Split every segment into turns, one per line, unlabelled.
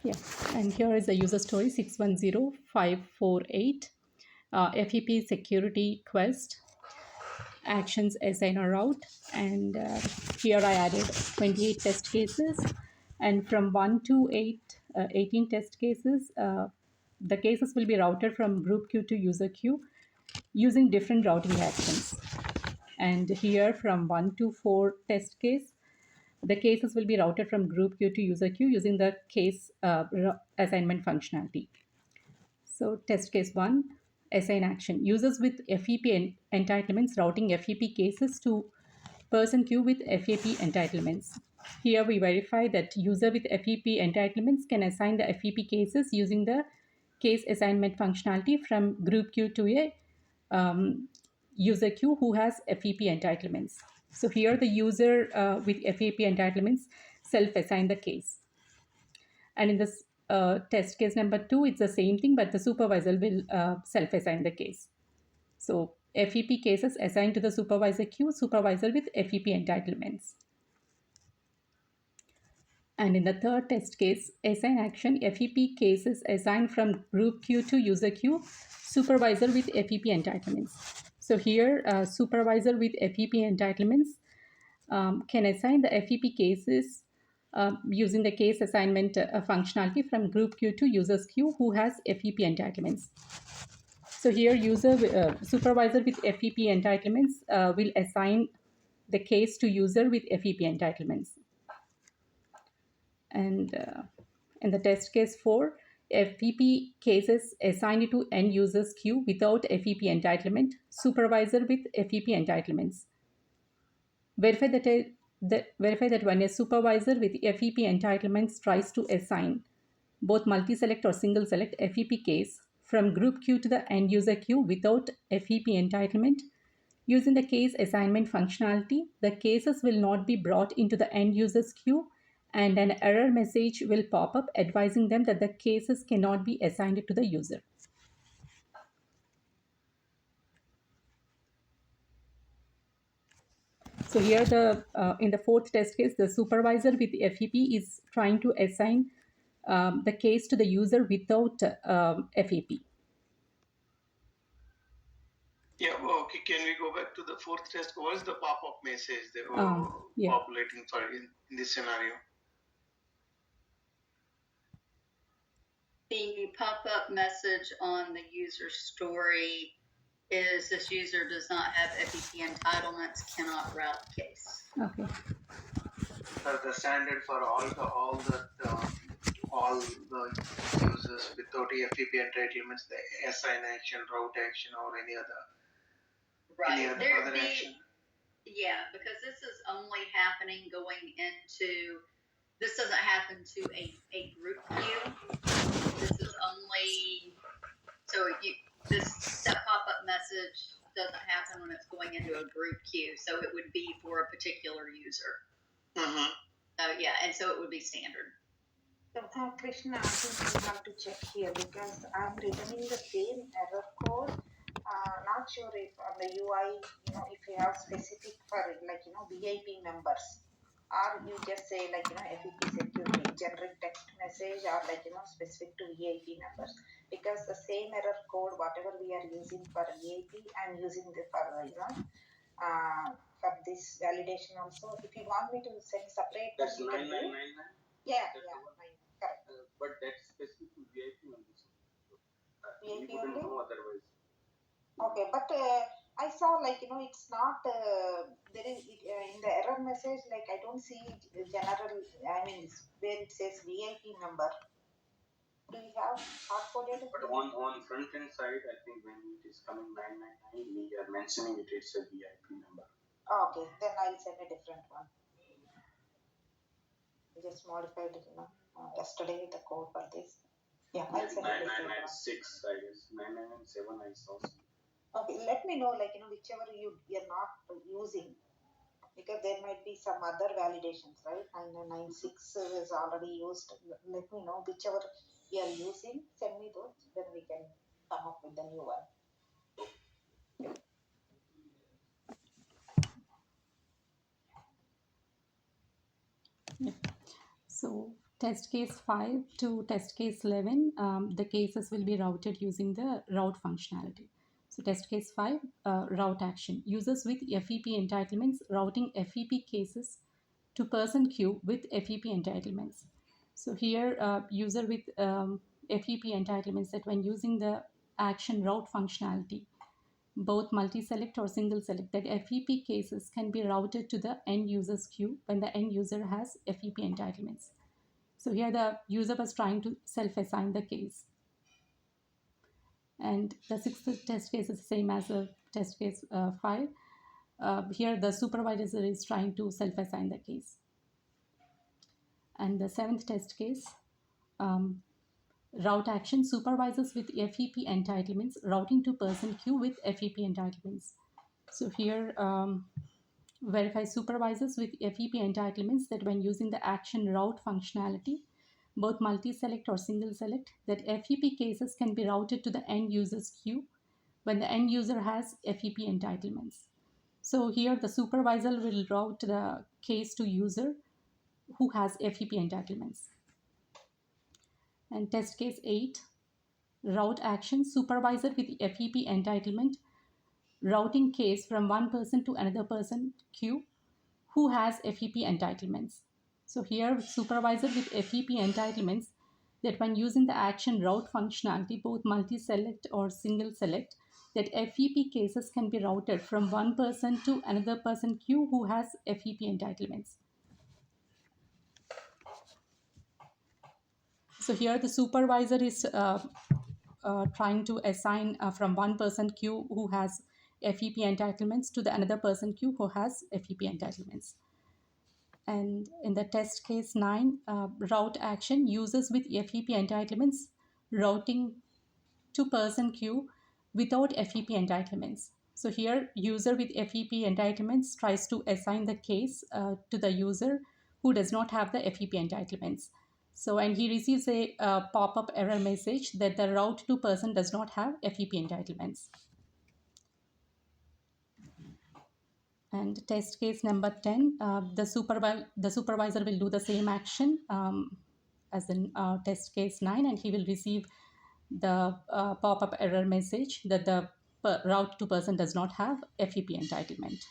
Yeah, and here is the user story 610548. FEP security quest actions assign a route, and here I added 28 test cases, and from 1 to 18 test cases, the cases will be routed from group queue to user queue using different routing actions. And here from 1 to 4 test case, the cases will be routed from group queue to user queue using the case assignment functionality. So test case 1, assign action. Users with FEP entitlements routing FEP cases to person queue with FEP entitlements. Here we verify that user with FEP entitlements can assign the FEP cases using the case assignment functionality from group queue to a user queue who has FEP entitlements. So here the user with FEP entitlements self-assign the case. And in this test case number 2, it's the same thing, but the supervisor will self-assign the case. So FEP cases assigned to the supervisor queue, supervisor with FEP entitlements. And in the third test case, assign action, FEP cases assigned from group queue to user queue, supervisor with FEP entitlements. So here, supervisor with FEP entitlements can assign the FEP cases using the case assignment functionality from group queue to users queue who has FEP entitlements. So here supervisor with FEP entitlements will assign the case to user with FEP entitlements. And in the test case 4, FEP cases assigned to end users queue without FEP entitlement, supervisor with FEP entitlements. Verify that when a supervisor with FEP entitlements tries to assign both multi-select or single-select FEP case from group queue to the end user queue without FEP entitlement, using the case assignment functionality, the cases will not be brought into the end user's queue, and an error message will pop up advising them that the cases cannot be assigned to the user. So here in the fourth test case, the supervisor with FEP is trying to assign the case to the user without FEP.
Yeah, okay. Can we go back to the fourth test? What is the pop-up message that
Yeah.
populating for in this scenario?
The pop-up message on the user story is this user does not have FEP entitlements, cannot route case.
Okay.
The standard for all the users without FEP entitlements, the assign action, route action, or any other other action.
Yeah, because this is only happening going into. This doesn't happen to a group queue. This is only that pop-up message doesn't happen when it's going into a group queue. So it would be for a particular user.
Mm-hmm.
And so it would be standard.
So, Krishna, I think we have to check here because I'm returning the same error code. Not sure if on the UI, if you have specific for VIP members, or you just say FEP security generic text message, or specific to VIP members, because the same error code whatever we are using for VIP, I'm using the for this validation also. If you want me to send separate,
that's 9999.
Yeah, correct.
But that's specific to VIP members.
VIP
you
only?
know otherwise.
Okay, but I saw it's not there is in the error message I don't see general. I mean where it says VIP member. Do you have hard coded?
But on front end side, I think when it is coming 999, we are mentioning it's a VIP number.
Okay, then I'll send a different one. Just modified yesterday the code for this. Yeah, I'll send
9996, I guess. 9997 I saw.
Okay, let me know whichever you're not using, because there might be some other validations, right? 9996 is already used. Let me know whichever you are using. Send me those, then we can come up with the new one.
Yeah. So test case 5 to test case 11, the cases will be routed using the route functionality. So test case 5, route action. Users with FEP entitlements routing FEP cases to person queue with FEP entitlements. So here, user with FEP entitlements, that when using the action route functionality, both multi-select or single select, that FEP cases can be routed to the end user's queue when the end user has FEP entitlements. So here the user was trying to self-assign the case. And the sixth test case is the same as the test case 5. Here the supervisor is trying to self-assign the case. And the seventh test case, route action, supervisors with FEP entitlements routing to person queue with FEP entitlements. So here, verify supervisors with FEP entitlements that when using the action route functionality, both multi-select or single select, that FEP cases can be routed to the end user's queue when the end user has FEP entitlements. So here the supervisor will route the case to user who has FEP entitlements. And test case 8, route action, supervisor with FEP entitlement routing case from one person to another person queue who has FEP entitlements. So here, supervisor with FEP entitlements, that when using the action route functionality, both multi-select or single select, that FEP cases can be routed from one person to another person queue who has FEP entitlements. So here the supervisor is trying to assign from one person queue who has FEP entitlements to the another person queue who has FEP entitlements. And in the test case 9, route action, users with FEP entitlements routing to person queue without FEP entitlements. So here, user with FEP entitlements tries to assign the case to the user who does not have the FEP entitlements. So, and he receives a pop-up error message that the route to person does not have FEP entitlements. And test case number 10, the supervisor will do the same action as in test case 9, and he will receive the pop-up error message that the route to person does not have FEP entitlement.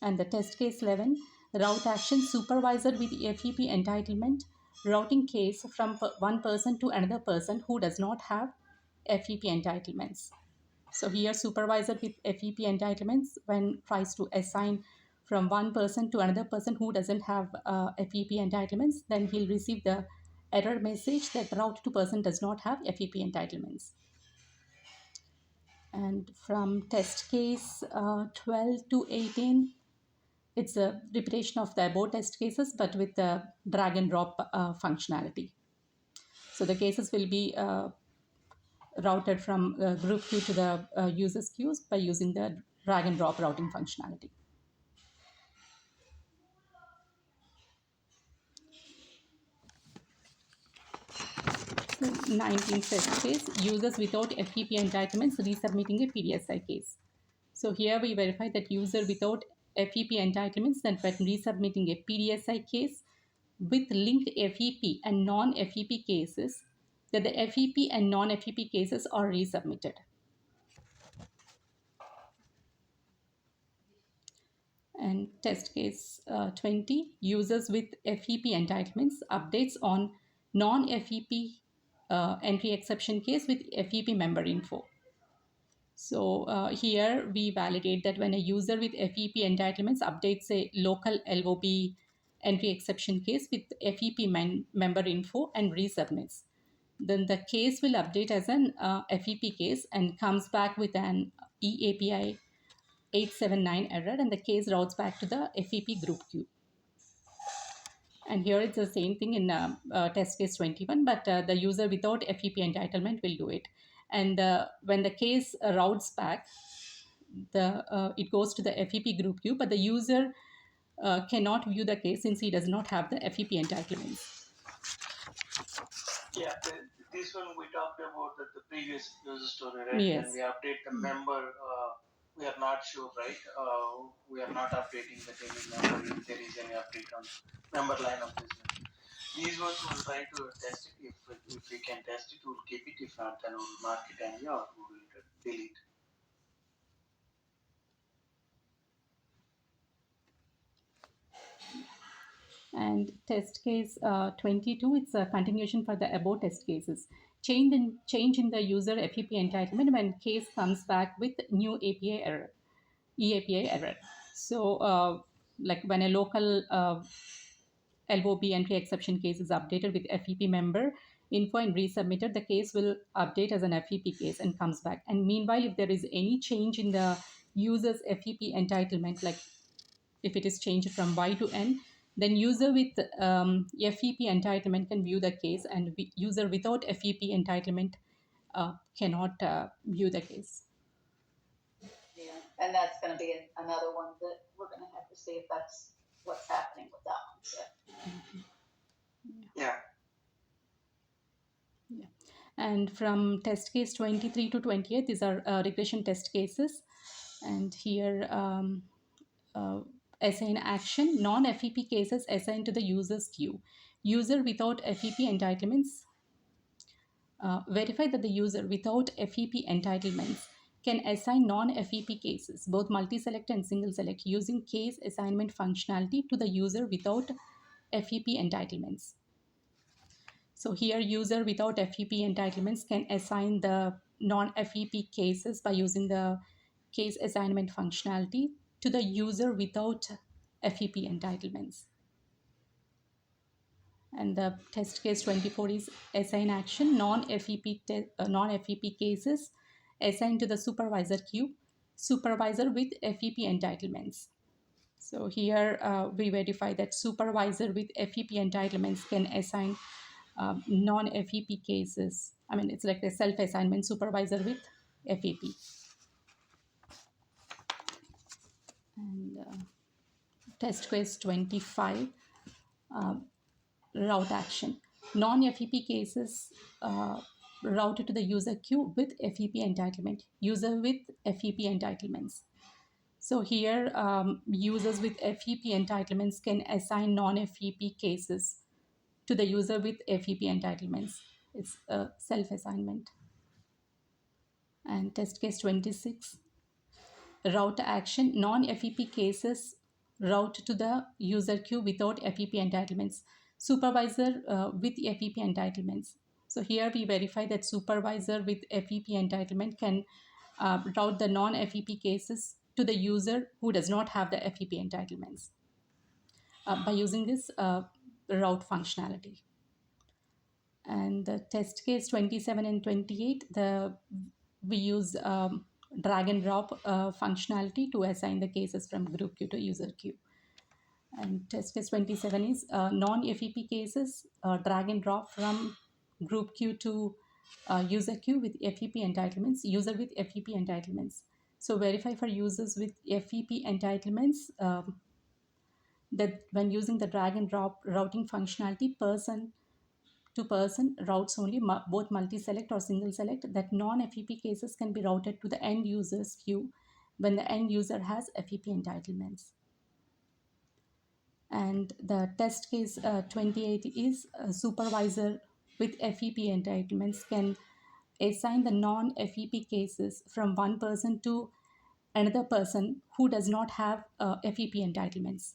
And the test case 11, route action, supervisor with FEP entitlement routing case from one person to another person who does not have FEP entitlements. So here, supervisor with FEP entitlements, when tries to assign from one person to another person who doesn't have FEP entitlements, then he'll receive the error message that route to person does not have FEP entitlements. And from test case 12 to 18, it's a repetition of the above test cases, but with the drag and drop functionality. So the cases will be routed from group queue to the user's queues by using the drag and drop routing functionality. So 19th test case, users without FEP entitlements resubmitting a PDSI case. So here we verify that user without FEP entitlements, that when resubmitting a PDSI case with linked FEP and non-FEP cases, that the FEP and non-FEP cases are resubmitted. And test case 20, users with FEP entitlements updates on non-FEP entry exception case with FEP member info. So here we validate that when a user with FEP entitlements updates a local LOB entry exception case with FEP member info and resubmits, then the case will update as an FEP case and comes back with an eAPI 879 error, and the case routes back to the FEP group queue. And here it's the same thing in test case 21, but the user without FEP entitlement will do it. And when the case routes back, it goes to the FEP group queue, but the user cannot view the case since he does not have the FEP entitlements.
Yeah, this one we talked about the previous user story, right?
Yes.
When we update the member we are not sure, right? We are not updating the daily member if there is any update on member line of business. These ones we'll try to test it. If we can test it, we'll keep it. If not, then we'll mark it any or we will delete.
And test case 22, it's a continuation for the above test cases. Change in the user FEP entitlement when case comes back with new API error, eAPI error. So, like when a local LOB entry exception case is updated with FEP member info and resubmitted, the case will update as an FEP case and comes back. And meanwhile, if there is any change in the user's FEP entitlement, like if it is changed from Y to N, then user with FEP entitlement can view the case, and user without FEP entitlement cannot view the case.
Yeah, and that's going to be another one that we're going to have to see if that's what's happening with that one. So.
Yeah.
Yeah. And from test case 23 to 28, these are regression test cases. And here, assign action, non-FEP cases assigned to the user's queue. User without FEP entitlements, verify that the user without FEP entitlements can assign non-FEP cases, both multi-select and single-select, using case assignment functionality to the user without FEP entitlements. So here, user without FEP entitlements can assign the non-FEP cases by using the case assignment functionality to the user without FEP entitlements. And the test case 24 is assign action, non-FEP cases assigned to the supervisor queue, supervisor with FEP entitlements. So here we verify that supervisor with FEP entitlements can assign non-FEP cases. I mean, it's like a self-assignment supervisor with FEP. And test case 25, route action. Non-FEP cases routed to the user queue with FEP entitlement, user with FEP entitlements. So here, users with FEP entitlements can assign non-FEP cases to the user with FEP entitlements. It's a self-assignment. And test case 26, route action, non-FEP cases route to the user queue without FEP entitlements, supervisor with FEP entitlements. So here we verify that supervisor with FEP entitlement can route the non-FEP cases to the user who does not have the FEP entitlements by using this route functionality. And the test case 27 and 28, we use drag and drop functionality to assign the cases from group queue to user queue. And test case 27 is non-FEP cases, drag and drop from group queue to user queue with FEP entitlements, user with FEP entitlements. So verify for users with FEP entitlements that when using the drag and drop routing functionality, person to person routes only, both multi-select or single select, that non-FEP cases can be routed to the end user's queue when the end user has FEP entitlements. And the test case 28 is a supervisor with FEP entitlements can assign the non-FEP cases from one person to another person who does not have FEP entitlements.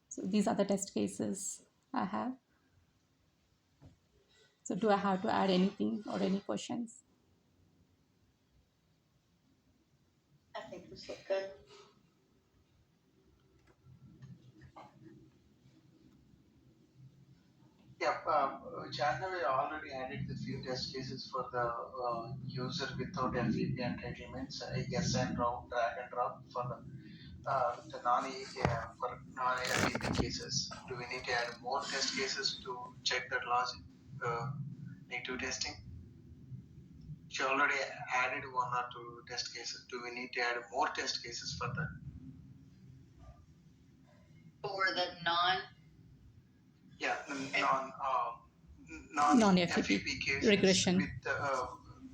So these are the test cases I have. So do I have to add anything or any questions?
I think this looked good.
Yeah, Chandra already added the few test cases for the user without FEP entitlements, yes and route, drag and drop for the non-FEP cases. Do we need to add more test cases to check that logic, native testing? She already added one or two test cases. Do we need to add more test cases for that?
For the non.
Yeah,
Non-FEP
non-FEP cases
regression.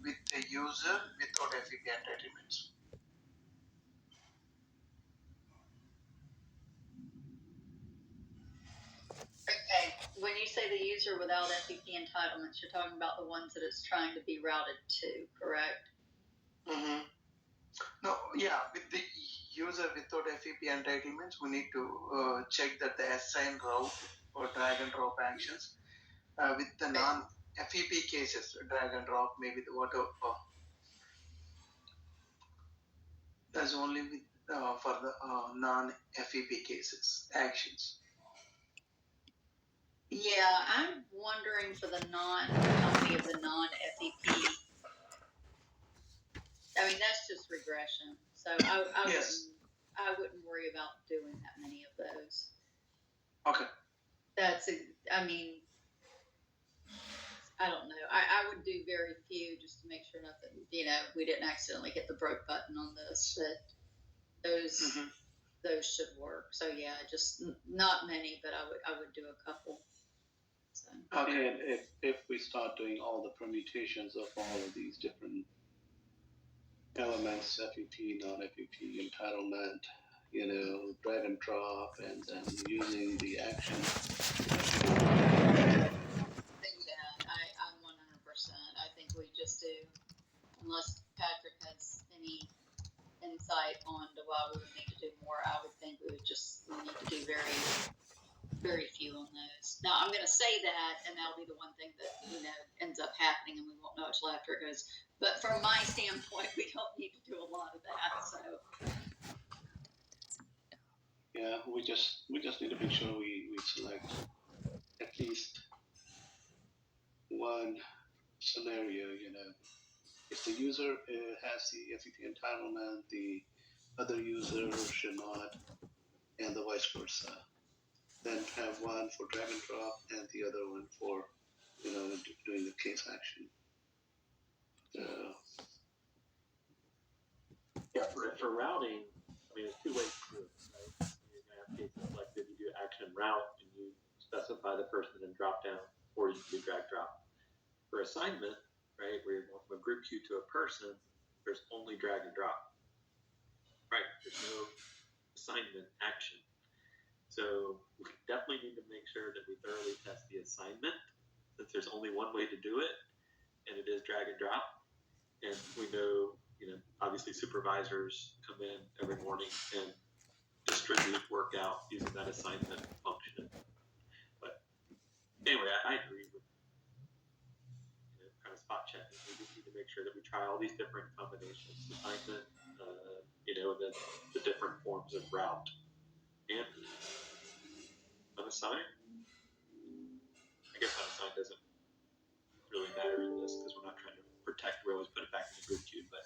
with the user without FEP entitlements.
Okay, when you say the user without FEP entitlements, you're talking about the ones that it's trying to be routed to, correct?
Mm-hmm. No, yeah, with the user without FEP entitlements, we need to check that the assign route or drag and drop actions with the non-FEP cases, drag and drop, maybe the whatever. That's only with for the non-FEP cases actions.
Yeah, I'm wondering for the how many of the non-FEP. I mean, that's just regression. So
Yes.
I wouldn't worry about doing that many of those.
Okay.
I mean, I don't know. I would do very few just to make sure nothing, we didn't accidentally hit the broke button on this, but those should work. So yeah, just not many, but I would do a couple. So.
Okay. And if we start doing all the permutations of all of these different elements, FEP, non-FEP, entitlement, drag and drop, and then using the action.
I'm 100%. I think we just do, unless Patrick has any insight on why we would need to do more. I would think we need to do very, very few on those. Now I'm going to say that, and that'll be the one thing that ends up happening, and we won't know until after it goes. But from my standpoint, we don't need to do a lot of that. So.
Yeah, we just need to make sure we select at least one scenario. If the user has the FEP entitlement, the other user should not, and the vice versa. Then have one for drag and drop and the other one for doing the case action.
Yeah, for routing, I mean, there's two ways to do it, right? You're going to have cases like if you do action route and you specify the person in drop down, or you can do drag drop. For assignment, right, where you're going from a group queue to a person, there's only drag and drop. Right, there's no assignment action. So we definitely need to make sure that we thoroughly test the assignment, since there's only one way to do it, and it is drag and drop. And we know, obviously supervisors come in every morning and distribute work out using that assignment function. But anyway, I agree with kind of spot checking. We just need to make sure that we try all these different combinations, assignment, and then the different forms of route. And unassigned, I guess unassigned doesn't really matter in this because we're not trying to protect. We always put it back in the group queue, but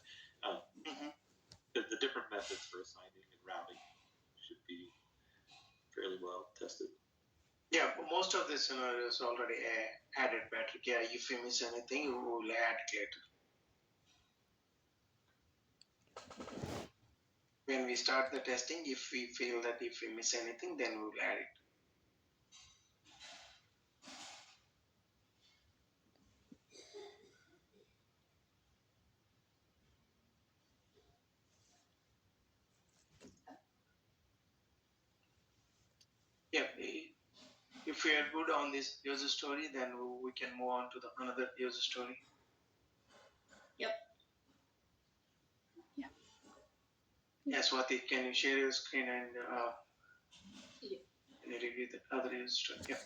the different methods for assigning and routing should be fairly well tested.
Yeah, most of the scenarios already added, Patrick. Yeah, if you miss anything, we will add later. When we start the testing, if we feel that if we miss anything, then we will add it. Yeah, if we are good on this user story, then we can move on to another user story.
Yep.
Yeah.
Yes, Swati, can you share your screen and review the other user story? Yeah.